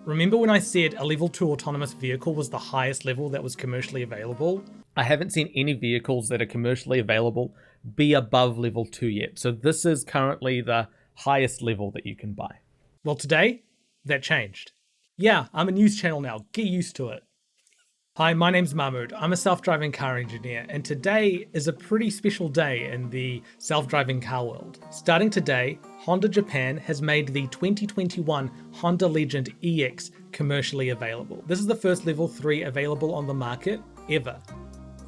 Remember when I said a level 2 autonomous vehicle was the highest level that was commercially available? I haven't seen any vehicles that are commercially available be above level 2 yet. So this is currently the highest level that you can buy. Well, today, that changed. Yeah, I'm a news channel now. Get used to it. Hi, my name's Mahmood. I'm a self-driving car engineer, and today is a pretty special day in the self-driving car world. Starting today, Honda Japan has made the 2021 Honda Legend EX commercially available. This is the first level 3 available on the market ever.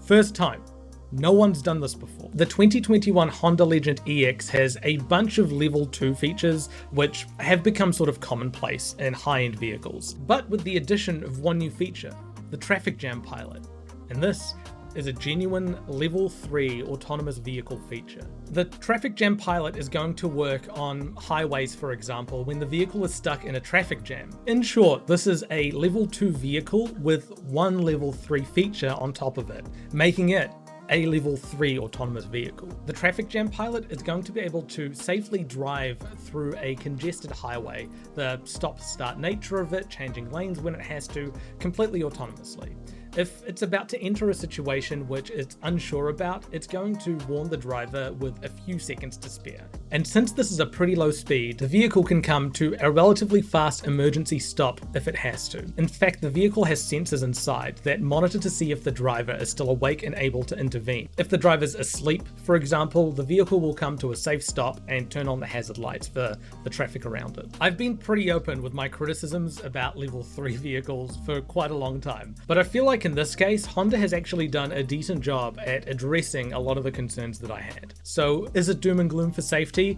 First time. No one's done this before. The 2021 Honda Legend EX has a bunch of level 2 features which have become sort of commonplace in high-end vehicles, but with the addition of one new feature, the traffic jam pilot. And this is a genuine level 3 autonomous vehicle feature. The traffic jam pilot is going to work on highways, for example, when the vehicle is stuck in a traffic jam. In short, this is a level 2 vehicle with one level 3 feature on top of it, making it a level 3 autonomous vehicle. The traffic jam pilot is going to be able to safely drive through a congested highway, the stop-start nature of it, changing lanes when it has to, completely autonomously. If it's about to enter a situation which it's unsure about, it's going to warn the driver with a few seconds to spare. And since this is a pretty low speed, the vehicle can come to a relatively fast emergency stop if it has to. In fact, the vehicle has sensors inside that monitor to see if the driver is still awake and able to intervene. If the driver's asleep, for example, the vehicle will come to a safe stop and turn on the hazard lights for the traffic around it. I've been pretty open with my criticisms about level 3 vehicles for quite a long time, but I feel like in this case, Honda has actually done a decent job at addressing a lot of the concerns that I had. So is it doom and gloom for safety?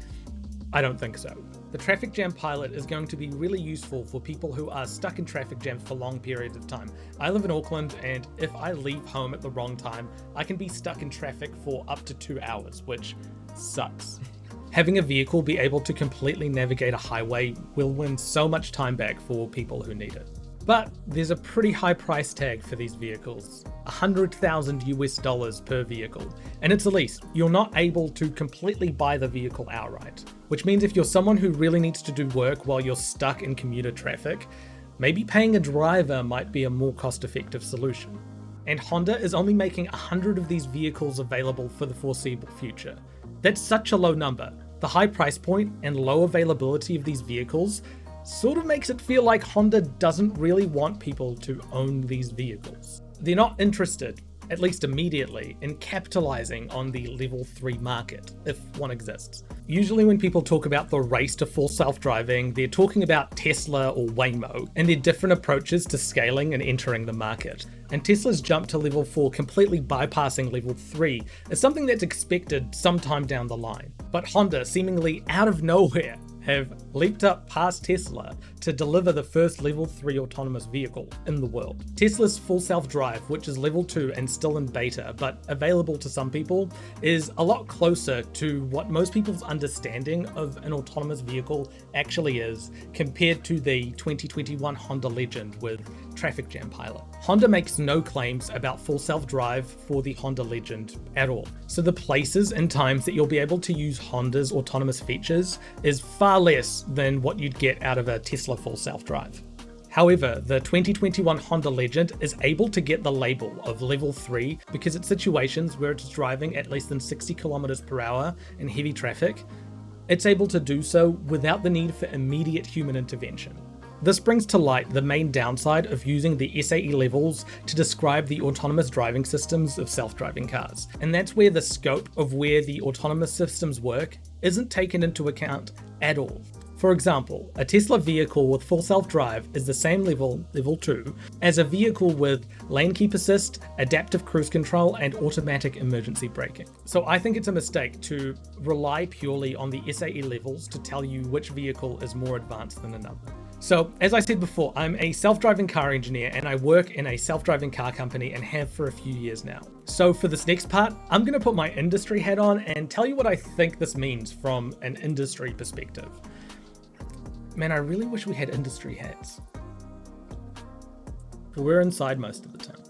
I don't think so. The traffic jam pilot is going to be really useful for people who are stuck in traffic jams for long periods of time. I live in Auckland, and if I leave home at the wrong time, I can be stuck in traffic for up to 2 hours, which sucks. Having a vehicle be able to completely navigate a highway will win so much time back for people who need it. But there's a pretty high price tag for these vehicles, $100,000 US per vehicle, and it's a lease. You're not able to completely buy the vehicle outright, which means if you're someone who really needs to do work while you're stuck in commuter traffic, maybe paying a driver might be a more cost-effective solution. And Honda is only making 100 of these vehicles available for the foreseeable future. That's such a low number. The high price point and low availability of these vehicles sort of makes it feel like Honda doesn't really want people to own these vehicles. They're not interested, at least immediately, in capitalizing on the level 3 market, if one exists. Usually when people talk about the race to full self-driving, they're talking about Tesla or Waymo and their different approaches to scaling and entering the market. And Tesla's jump to level 4, completely bypassing level 3, is something that's expected sometime down the line. But Honda, seemingly out of nowhere, have leaped up past Tesla to deliver the first level 3 autonomous vehicle in the world. Tesla's full self-drive, which is level 2 and still in beta, but available to some people, is a lot closer to what most people's understanding of an autonomous vehicle actually is, compared to the 2021 Honda Legend with traffic jam pilot. Honda makes no claims about full self-drive for the Honda Legend at all. So the places and times that you'll be able to use Honda's autonomous features is far less than what you'd get out of a Tesla full self-drive. However, the 2021 Honda Legend is able to get the label of level 3 because it's situations where it's driving at less than 60 kilometers per hour in heavy traffic. It's able to do so without the need for immediate human intervention. This brings to light the main downside of using the SAE levels to describe the autonomous driving systems of self-driving cars. And that's where the scope of where the autonomous systems work isn't taken into account at all. For example, a Tesla vehicle with full self-drive is the same level 2, as a vehicle with lane keep assist, adaptive cruise control, and automatic emergency braking. So I think it's a mistake to rely purely on the SAE levels to tell you which vehicle is more advanced than another. So, as I said before, I'm a self-driving car engineer and I work in a self-driving car company and have for a few years now. So for this next part, I'm going to put my industry hat on and tell you what I think this means from an industry perspective. Man, I really wish we had industry hats. But we're inside most of the time.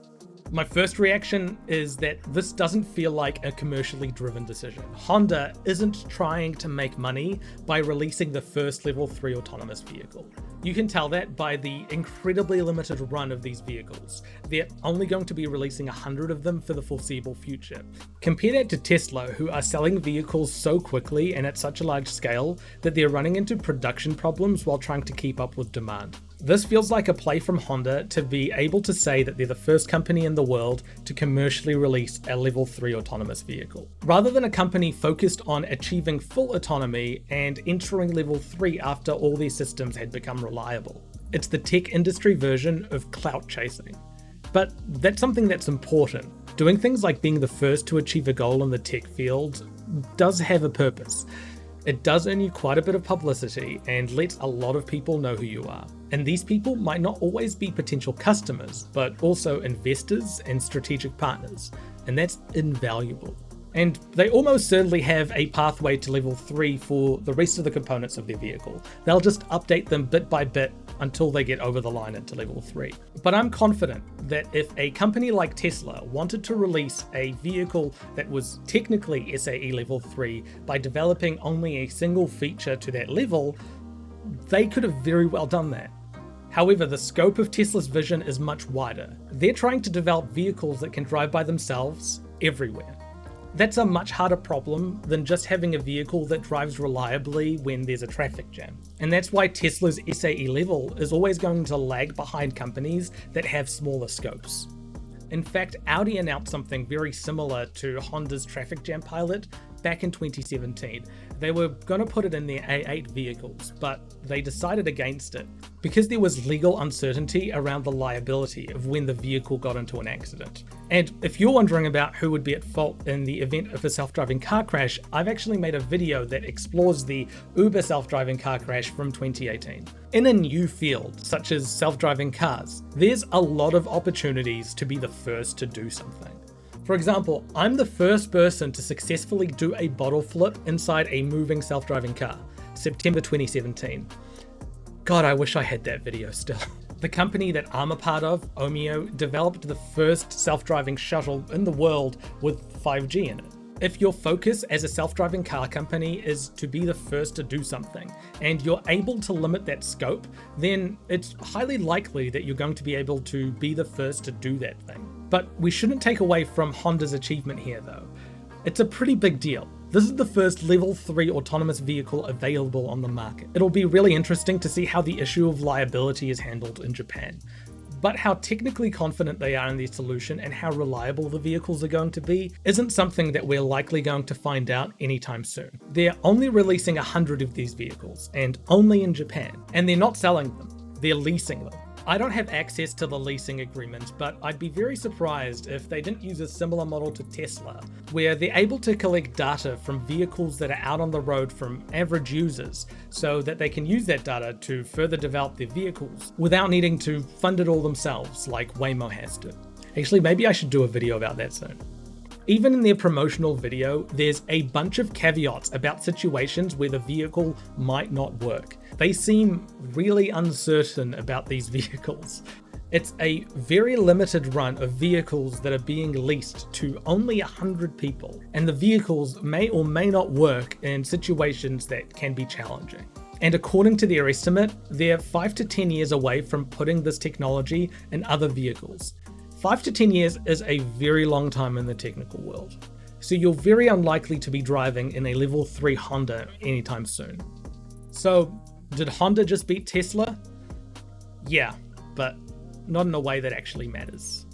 My first reaction is that this doesn't feel like a commercially driven decision. Honda isn't trying to make money by releasing the first level 3 autonomous vehicle. You can tell that by the incredibly limited run of these vehicles. They're only going to be releasing 100 of them for the foreseeable future. Compare that to Tesla, who are selling vehicles so quickly and at such a large scale that they're running into production problems while trying to keep up with demand. This feels like a play from Honda to be able to say that they're the first company in the world to commercially release a level 3 autonomous vehicle, rather than a company focused on achieving full autonomy and entering level 3 after all their systems had become reliable. It's the tech industry version of clout chasing. But that's something that's important. Doing things like being the first to achieve a goal in the tech field does have a purpose. It does earn you quite a bit of publicity and lets a lot of people know who you are. And these people might not always be potential customers, but also investors and strategic partners, and that's invaluable. And they almost certainly have a pathway to level 3 for the rest of the components of their vehicle. They'll just update them bit by bit until they get over the line into level 3. But I'm confident that if a company like Tesla wanted to release a vehicle that was technically SAE level 3 by developing only a single feature to that level, they could have very well done that. However, the scope of Tesla's vision is much wider. They're trying to develop vehicles that can drive by themselves everywhere. That's a much harder problem than just having a vehicle that drives reliably when there's a traffic jam. And that's why Tesla's SAE level is always going to lag behind companies that have smaller scopes. In fact, Audi announced something very similar to Honda's traffic jam pilot back in 2017. They were going to put it in their A8 vehicles, but they decided against it because there was legal uncertainty around the liability of when the vehicle got into an accident. And if you're wondering about who would be at fault in the event of a self-driving car crash, I've actually made a video that explores the Uber self-driving car crash from 2018. In a new field, such as self-driving cars, there's a lot of opportunities to be the first to do something. For example, I'm the first person to successfully do a bottle flip inside a moving self-driving car, September 2017. God, I wish I had that video still. The company that I'm a part of, Waymo, developed the first self-driving shuttle in the world with 5G in it. If your focus as a self-driving car company is to be the first to do something, and you're able to limit that scope, then it's highly likely that you're going to be able to be the first to do that thing. But we shouldn't take away from Honda's achievement here though. It's a pretty big deal. This is the first level 3 autonomous vehicle available on the market. It'll be really interesting to see how the issue of liability is handled in Japan. But how technically confident they are in their solution and how reliable the vehicles are going to be isn't something that we're likely going to find out anytime soon. They're only releasing 100 of these vehicles, and only in Japan. And they're not selling them, they're leasing them. I don't have access to the leasing agreement, but I'd be very surprised if they didn't use a similar model to Tesla, where they're able to collect data from vehicles that are out on the road from average users, so that they can use that data to further develop their vehicles without needing to fund it all themselves like Waymo has to. Actually, maybe I should do a video about that soon. Even in their promotional video, there's a bunch of caveats about situations where the vehicle might not work. They seem really uncertain about these vehicles. It's a very limited run of vehicles that are being leased to only 100 people, and the vehicles may or may not work in situations that can be challenging. And according to their estimate, they're 5 to 10 years away from putting this technology in other vehicles. 5 to 10 years is a very long time in the technical world, so you're very unlikely to be driving in a level 3 Honda anytime soon. So, did Honda just beat Tesla? Yeah, but not in a way that actually matters.